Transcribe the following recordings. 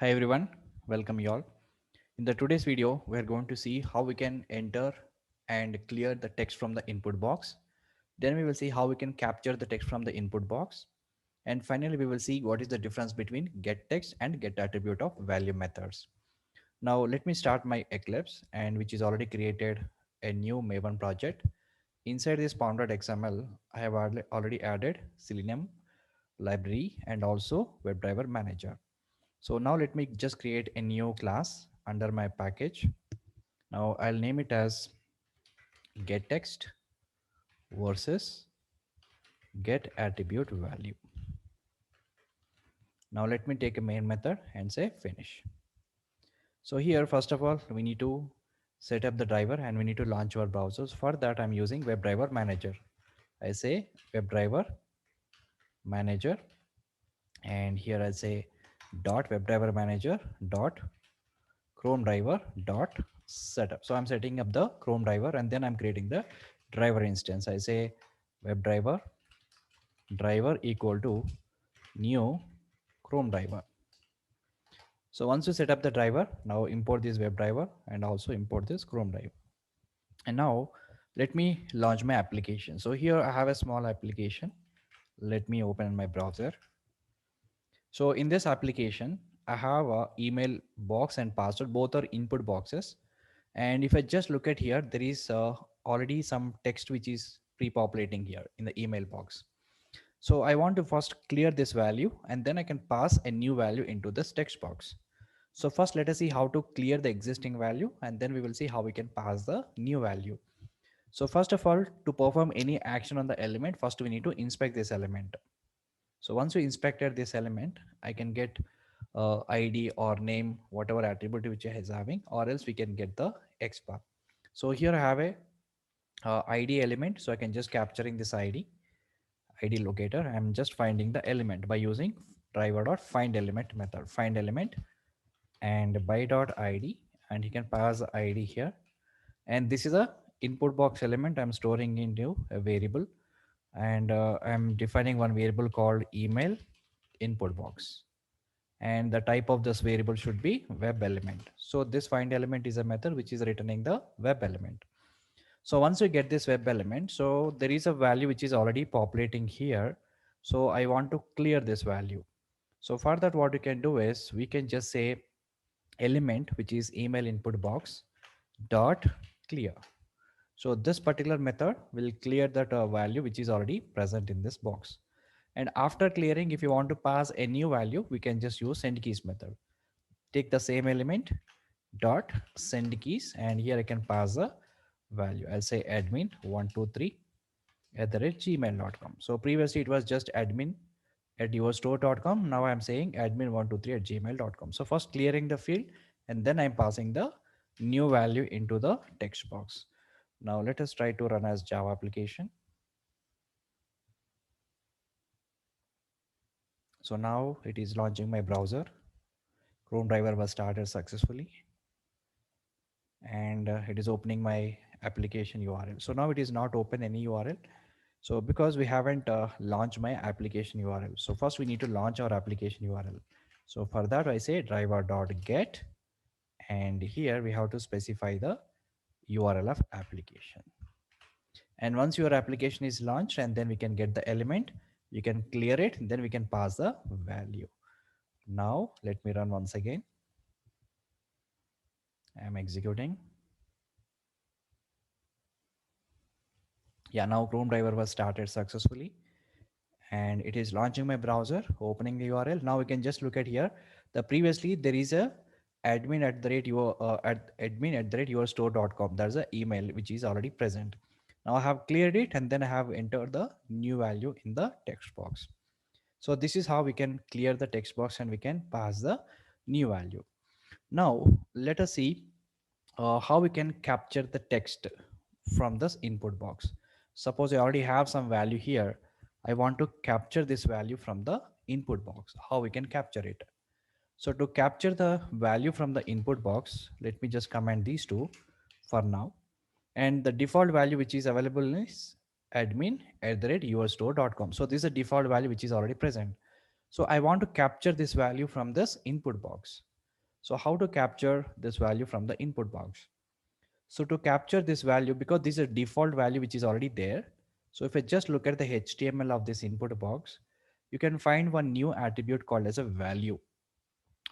Hi everyone, welcome you all. In the today's video, we're going to see how we can enter and clear the text from the input box. Then we will see how we can capture the text from the input box. And finally, we will see what is the difference between getText and getAttribute of value methods. Now let me start my Eclipse and which is already created a new Maven project. Inside this pom.xml, I have already added Selenium library and also WebDriver manager. So now let me just create a new class under my package. Now I'll name it as getText versus getAttribute value. Now let me take a main method and say finish. So here, first of all, we need to set up the driver and we need to launch our browsers. For that, I'm using WebDriver Manager. I say WebDriver Manager, and here I say dot WebDriver Manager dot Chrome driver dot setup. So I'm setting up the Chrome driver and then I'm creating the driver instance. I say WebDriver driver equal to new Chrome driver. So once you set up the driver, now import this WebDriver and also import this Chrome driver. And now let me launch my application. So here I have a small application. Let me open my browser. So in this application, I have a email box and password, both are input boxes. And if I just look at here, there is already some text which is pre-populating here in the email box. So I want to first clear this value and then I can pass a new value into this text box. So first let us see how to clear the existing value and then we will see how we can pass the new value. So first of all, to perform any action on the element, first we need to inspect this element. So once we inspected this element, I can get ID or name, whatever attribute which it is having, or else we can get the X bar. So here I have a ID element. So I can just capturing this ID locator. I'm just finding the element by using driver.find element method, find element and by dot ID, and you can pass the ID here. And this is a input box element I'm storing into a variable, and I'm defining one variable called email input box, and the type of this variable should be web element. So this find element is a method which is returning the web element. So once you get this web element, so there is a value which is already populating here. So I want to clear this value. So for that, what you can do is we can just say element, which is email input box dot clear. So this particular method will clear that value which is already present in this box. And after clearing, if you want to pass a new value, we can just use send keys method. Take the same element dot send keys, and here I can pass the value. I'll say admin 123 at the rate gmail.com. So previously it was just admin at yourstore.com. Now I'm saying admin123 at gmail.com. So first clearing the field and then I'm passing the new value into the text box. Now let us try to run as Java application. So now it is launching my browser. Chrome driver was started successfully and it is opening my application URL. So now it is not open any URL. So because we haven't launched my application URL. So first we need to launch our application URL. So for that I say driver.get, and here we have to specify the URL of application. And once your application is launched and then we can get the element, you can clear it, then we can pass the value. Now let me run once again. I'm executing. Yeah, now Chrome driver was started successfully and it is launching my browser, opening the URL. Now we can just look at here. The previously there is a admin at the rate yourstore.com. There's an email which is already present. Now I have cleared it and then I have entered the new value in the text box. So this is how we can clear the text box and we can pass the new value. Now let us see how we can capture the text from this input box. Suppose I already have some value here. I want to capture this value from the input box. How we can capture it? So to capture the value from the input box, let me just comment these two for now. And the default value which is available is admin at the rate yourstore.com. So this is a default value which is already present. So I want to capture this value from this input box. So how to capture this value from the input box? So to capture this value, because this is a default value which is already there. So if I just look at the HTML of this input box, you can find one new attribute called as a value.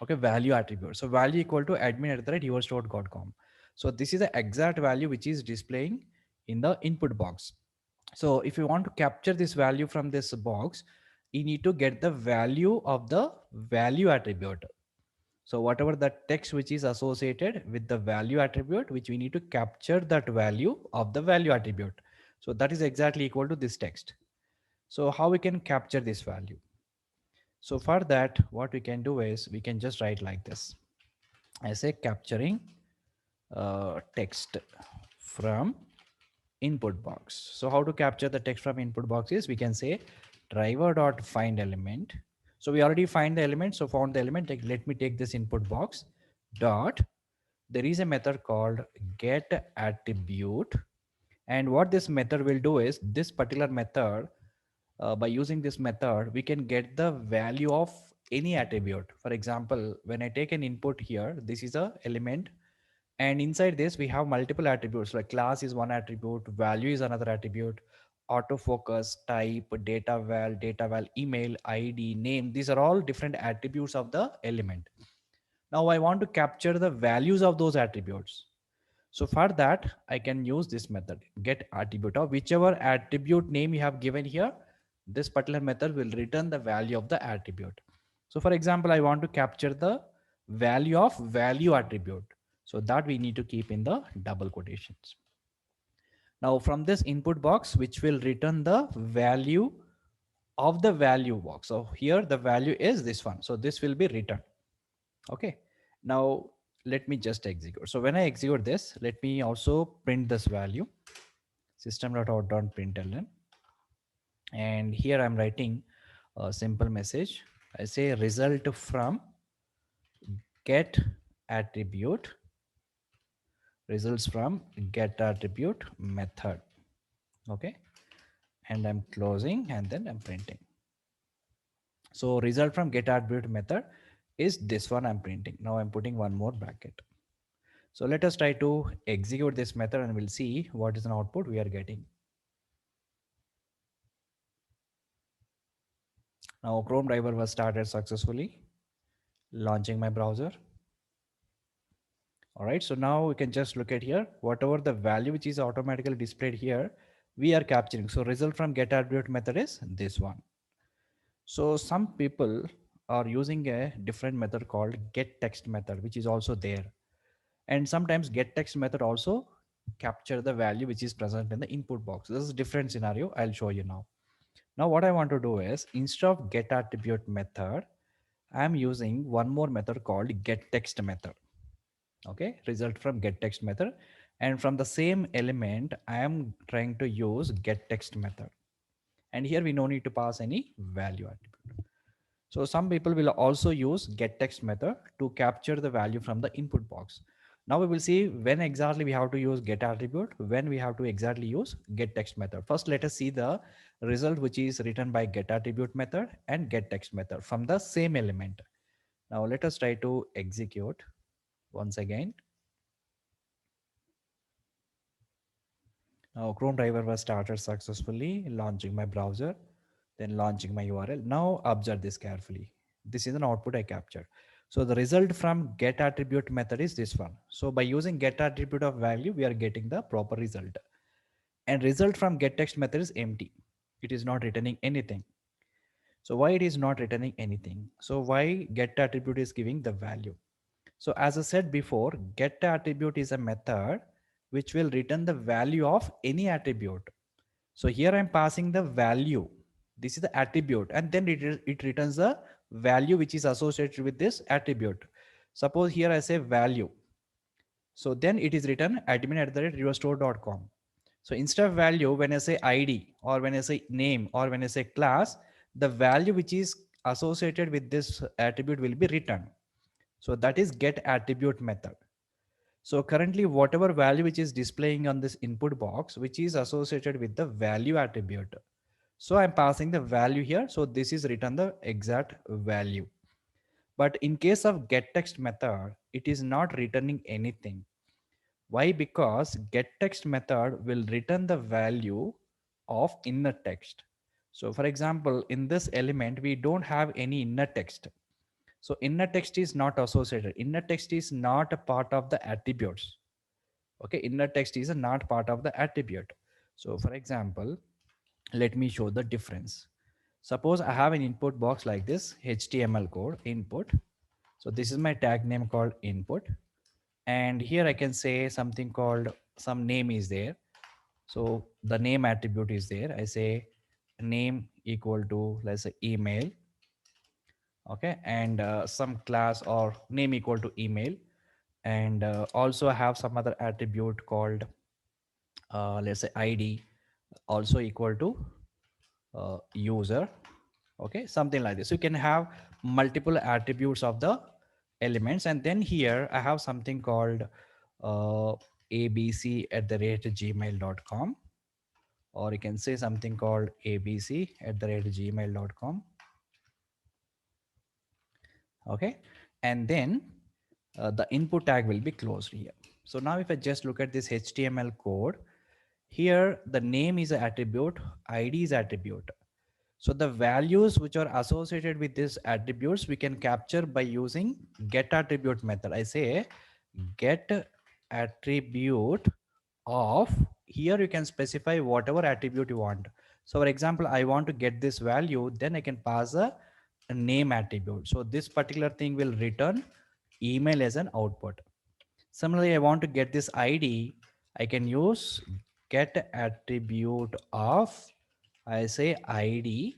Okay, value attribute. So value equal to admin@yourstore.com. So this is the exact value which is displaying in the input box. So if you want to capture this value from this box, you need to get the value of the value attribute. So whatever the text which is associated with the value attribute, which we need to capture that value of the value attribute. So that is exactly equal to this text. So how we can capture this value? So for that, what we can do is we can just write like this. I say capturing text from input box. So how to capture the text from input box is we can say driver dot find element. So we already find the element. So found the element. Let me take this input box dot. There is a method called getAttribute, and what this method will do is this particular method, by using this method, we can get the value of any attribute. For example, when I take an input here, this is a element, and inside this we have multiple attributes, like class is one attribute, value is another attribute, autofocus, type, data val, email, id, name. These are all different attributes of the element. Now I want to capture the values of those attributes. So for that, I can use this method, get attribute of whichever attribute name you have given here. This particular method will return the value of the attribute. So for example, I want to capture the value of value attribute. So that we need to keep in the double quotations. Now from this input box, which will return the value of the value box. So here the value is this one. So this will be returned. Okay. Now let me just execute. So when I execute this, let me also print this value system.out.println. And here I'm writing a simple message. I say result from get attribute, results from get attribute method. Okay. And I'm closing and then I'm printing. So result from get attribute method is this one I'm printing. Now I'm putting one more bracket. So let us try to execute this method and we'll see what is an output we are getting. Now Chrome driver was started successfully, launching my browser. All right, so now we can just look at here, whatever the value which is automatically displayed here, we are capturing. So result from get attribute method is this one. So some people are using a different method called getText method, which is also there. And sometimes getText method also capture the value which is present in the input box. This is a different scenario. I'll show you now. Now what I want to do is instead of getAttribute method, I'm using one more method called getText method. Okay, result from getText method. And from the same element, I am trying to use getText method. And here we no need to pass any value attribute. So some people will also use getText method to capture the value from the input box. Now we will see when exactly we have to use getAttribute, when we have to exactly use getText method. First, let us see the result which is written by getAttribute method and getText method from the same element. Now let us try to execute once again. Now Chrome driver was started successfully, launching my browser, then launching my URL. Now observe this carefully. This is an output I captured. So the result from get attribute method is this one. So by using get attribute of value, we are getting the proper result. And result from get text method is empty. It is not returning anything. So why it is not returning anything? So why get attribute is giving the value? So as I said before, get attribute is a method which will return the value of any attribute. So here I'm passing the value. This is the attribute, and then it returns the value which is associated with this attribute. Suppose here I say value. So then it is written admin@yourstore.com. So instead of value, when I say ID or when I say name or when I say class, the value which is associated with this attribute will be written. So that is get attribute method. So currently whatever value which is displaying on this input box, which is associated with the value attribute. So I'm passing the value here. So this is written the exact value. But in case of getText method, it is not returning anything. Why? Because getText method will return the value of inner text. So for example, in this element, we don't have any inner text. So inner text is not associated. Inner text is not a part of the attributes. Okay, inner text is a not part of the attribute. So for example, let me show the difference. Suppose I have an input box like this, HTML code input. So this is my tag name called input. And here I can say something called some name is there. So the name attribute is there. I say name equal to, let's say, email. Okay, and some class or name equal to email. And also I have some other attribute called let's say id also equal to user. Okay, something like this. You can have multiple attributes of the elements, and then here I have something called abc@gmail.com, or you can say something called abc@gmail.com. Okay, and then the input tag will be closed here. So now if I just look at this HTML code, here the name is an attribute, id is attribute. So the values which are associated with these attributes we can capture by using getAttribute method. I say getAttribute of, here you can specify whatever attribute you want. So for example, I want to get this value, then I can pass a name attribute. So this particular thing will return email as an output. Similarly, I want to get this ID, I can use get attribute of, I say ID,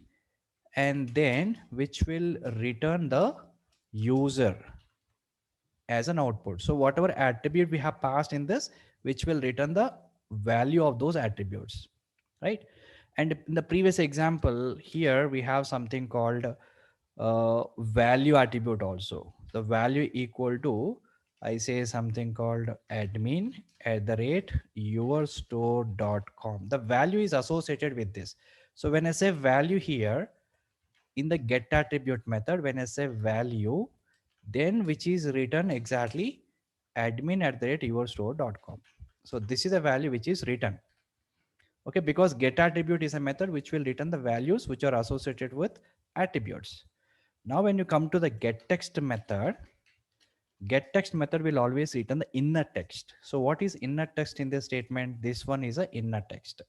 and then which will return the user as an output. So whatever attribute we have passed in this, which will return the value of those attributes, right? And in the previous example here, we have something called value attribute also. The value equal to, I say something called admin@yourstore.com. The value is associated with this. So when I say value here, in the get attribute method, when I say value, then which is written exactly admin@yourstore.com. So this is a value which is written. Okay, because get attribute is a method which will return the values which are associated with attributes. Now when you come to the getText method, getText method will always return the inner text. So what is inner text in this statement? This one is a inner text.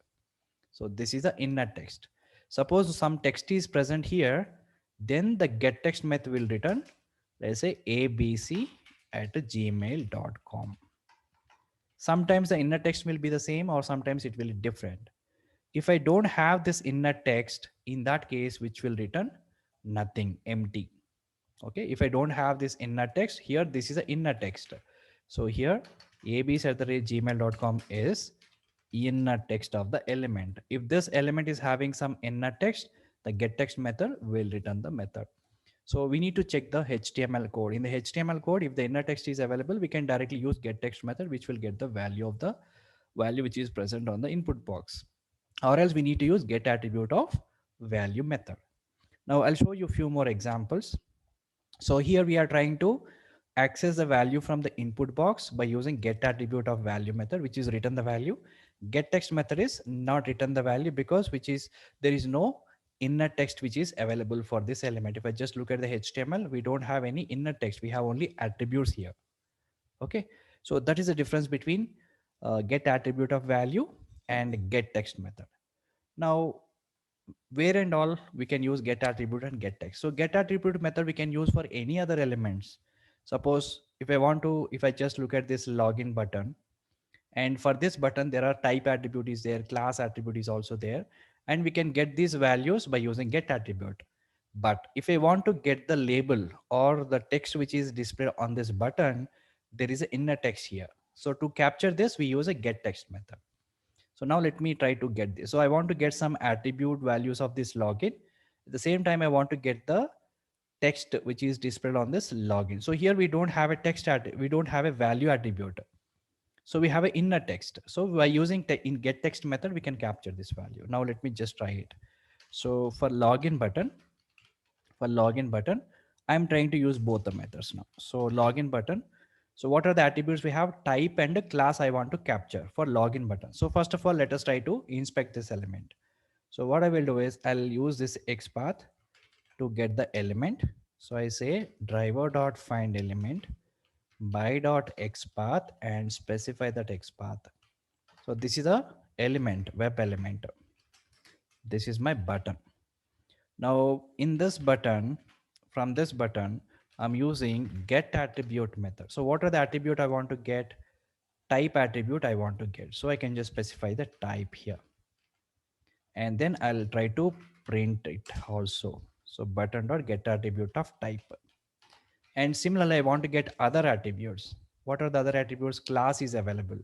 So this is the inner text. Suppose some text is present here, then the getText method will return, let's say abc@gmail.com. Sometimes the inner text will be the same, or sometimes it will be different. If I don't have this inner text, in that case, which will return nothing, empty. Okay, if I don't have this inner text here, this is an inner text. So here abc@gmail.com is inner text of the element. If this element is having some inner text, the getText method will return the method. So we need to check the HTML code. In the HTML code, if the inner text is available, we can directly use getText method, which will get the value of the value which is present on the input box. Or else we need to use getAttribute of value method. Now I'll show you a few more examples. So here we are trying to access the value from the input box by using getAttribute of value method, which is return the value. GetText method is not return the value because which is, there is no inner text which is available for this element. If I just look at the HTML, we don't have any inner text. We have only attributes here. Okay, so that is the difference between getAttribute of value and getText method. Now where and all we can use getAttribute and getText. So getAttribute method we can use for any other elements. Suppose if I want to, if I just look at this login button, and for this button there are type attribute is there, class attribute is also there, and we can get these values by using getAttribute. But if I want to get the label or the text which is displayed on this button, there is an inner text here. So to capture this, we use a getText method. So now let me try to get this. So I want to get some attribute values of this login. At the same time, I want to get the text which is displayed on this login. So here we don't have a we don't have a value attribute. So we have an inner text. So by using in getText method, we can capture this value. Now let me just try it. So for login button, I'm trying to use both the methods now. So login button. So what are the attributes we have? Type and a class I want to capture for login button. So first of all, let us try to inspect this element. So what I will do is I'll use this XPath to get the element. So I say driver dot find element by dot XPath and specify that XPath. So this is a element, web element. This is my button. Now in this button, from this button, I'm using get attribute method. So what are the attribute I want to get? Type attribute I want to get. So I can just specify the type here. And then I'll try to print it also. So button dot get attribute of type. And similarly, I want to get other attributes. What are the other attributes? Class is available.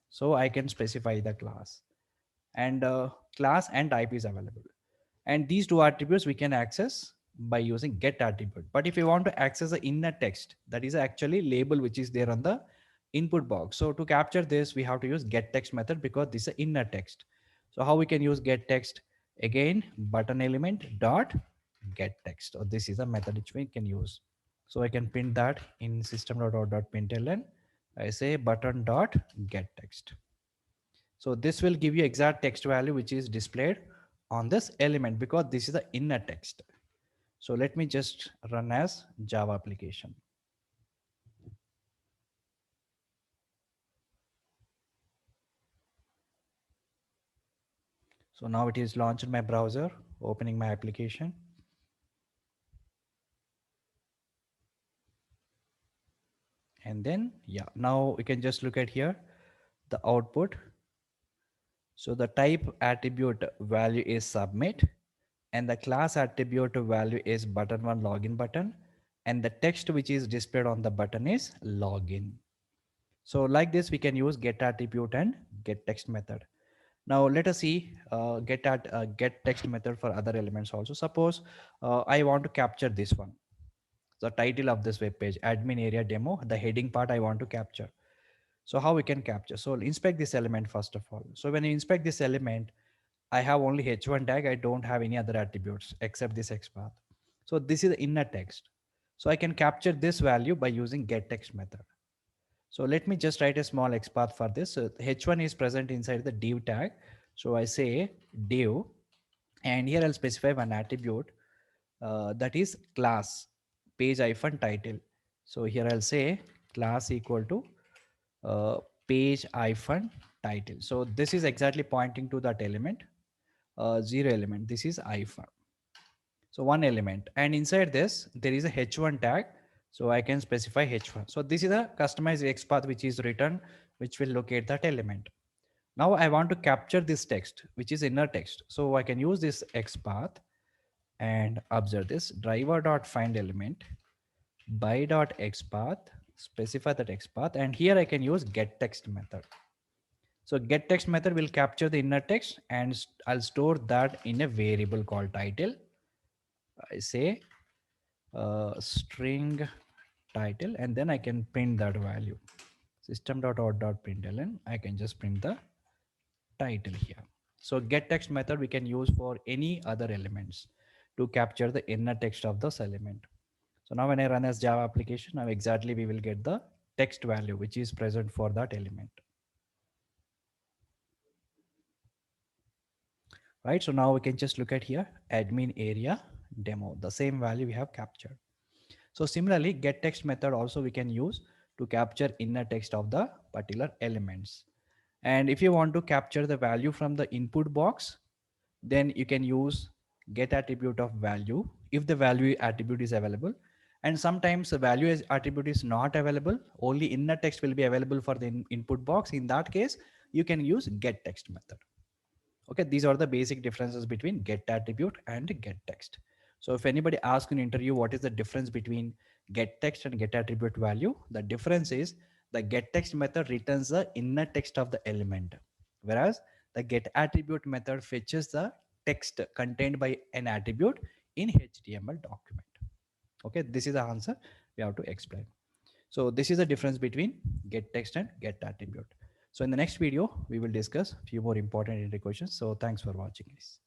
So I can specify the class, and class and type is available. And these two attributes we can access by using get attribute. But if you want to access the inner text, that is actually label which is there on the input box. So to capture this, we have to use get text method because this is inner text. So how we can use get text? Again, button element dot get text. So this is a method which we can use. So I can print that in system.out.println. I say button dot get text. So this will give you exact text value which is displayed on this element because this is the inner text. So let me just run as Java application. So now it is launched in my browser, opening my application. And then, yeah, now we can just look at here, the output. So the type attribute value is submit, and the class attribute value is button one login button, and the text which is displayed on the button is login. So like this, we can use get attribute and get text method. Now let us see get text method for other elements also. Suppose I want to capture this one, the title of this web page, admin area demo, the heading part I want to capture. So how we can capture? So inspect this element first of all. So when you inspect this element, I have only h1 tag. I don't have any other attributes except this XPath. So this is the inner text. So I can capture this value by using getText method. So let me just write a small XPath for this. So h1 is present inside the div tag. So I say div, and here I'll specify one attribute that is class page hyphen title. So here I'll say class equal to page hyphen title. So this is exactly pointing to that element, zero element. This is hyphen. So one element, and inside this there is a h1 tag. So I can specify h1. So this is a customized XPath which is written, which will locate that element. Now I want to capture this text, which is inner text. So I can use this XPath and observe this driver dot find element by dot XPath, specify that XPath, and here I can use get text method. So get text method will capture the inner text and I'll store that in a variable called title. I say string title, and then I can print that value. System.out.println. I can just print the title here. So get text method we can use for any other elements to capture the inner text of this element. So now when I run as Java application, now exactly we will get the text value which is present for that element. Right. So now we can just look at here admin area demo, the same value we have captured. So similarly, getText method also we can use to capture inner text of the particular elements. And if you want to capture the value from the input box, then you can use get attribute of value if the value attribute is available. And sometimes the value as attribute is not available, only inner text will be available for the input box. In that case, you can use getText method. Okay, these are the basic differences between get attribute and get text. So if anybody asks in interview what is the difference between get text and get attribute value, the difference is the get text method returns the inner text of the element, whereas the get attribute method fetches the text contained by an attribute in HTML document. Okay, this is the answer we have to explain. So this is the difference between get text and get attribute. So in the next video, we will discuss a few more important questions. So thanks for watching this.